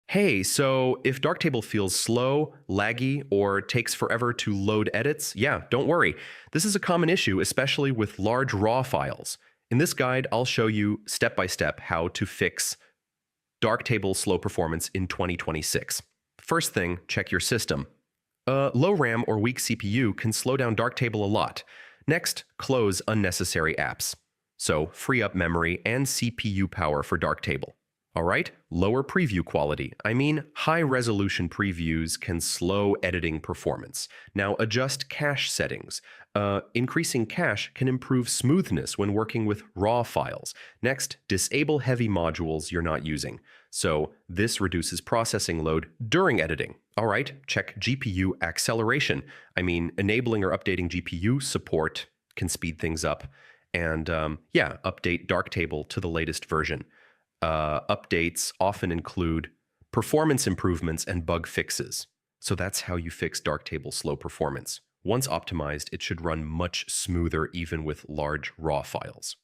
Hey, so if Darktable feels slow, laggy, or takes forever to load edits, yeah, don't worry. This is a common issue, especially with large raw files. In this guide, I'll show you step by step how to fix Darktable slow performance in 2026. First thing, check your system. Low RAM or weak CPU can slow down Darktable a lot. Next, close unnecessary apps. So, free up memory and CPU power for Darktable. All right, lower preview quality. I mean, high resolution previews can slow editing performance. Now, adjust cache settings. Increasing cache can improve smoothness when working with raw files. Next, disable heavy modules you're not using. So, this reduces processing load during editing. All right, check GPU acceleration. I mean, enabling or updating GPU support can speed things up. And yeah, update Darktable to the latest version. Updates often include performance improvements and bug fixes. So that's how you fix Darktable slow performance. Once optimized, it should run much smoother even with large raw files.